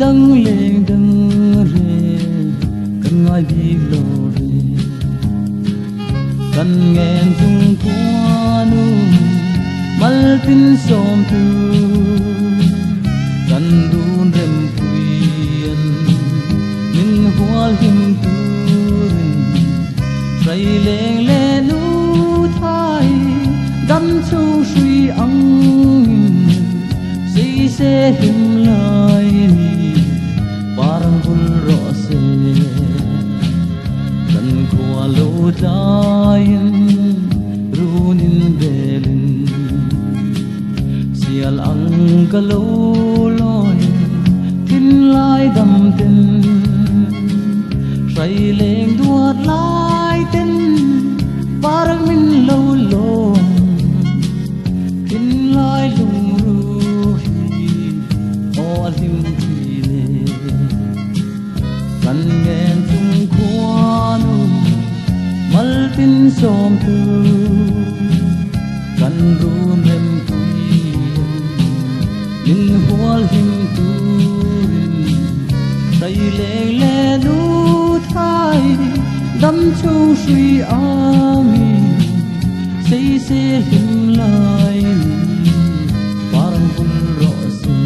dang leng dang re kan ngai bi lo re kan ngen chung kwa nu mal tin som tu kan run rem puyen min hual him tu trai leng le nu thai dam chu sui ang si se him lai ni parang bul ro se kan khua lo dain runin belin sial ang kalo loi tin lai dam tin trai leng duat lai tin parang min lo lo tin lai lung ru him le kan ngen chung kwa nu mal tin som tu kan ru mem pui min hual him tu tay le le nu thai dam chu sui ami sei se him lai parang bul ro se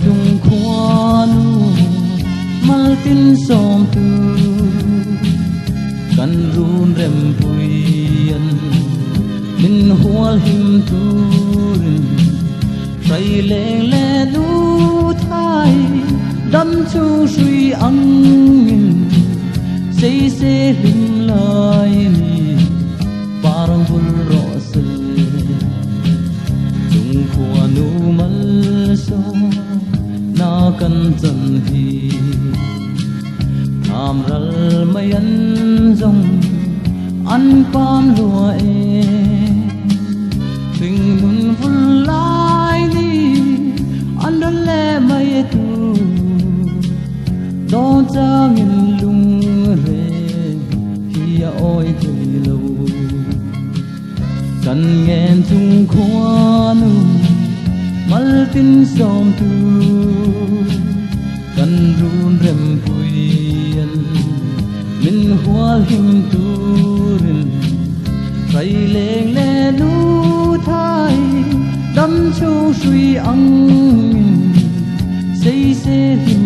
chung khoan mal tin som tu kan run rem puyen min hual him tu trai leng le nu thai dam chu sui ang min sei se him lai ni parang bul ro se chung khoan nu mal so na kan chan hi tham ral mayan zong an pam lua e thing mun vul lai ni an don le mai tu do chang in lung re hi oi thui lo kan ngen chung khoan mal tin som tu kan run rem puyen min hual him tu trai leng le nu thai dam chu sui ang sei se him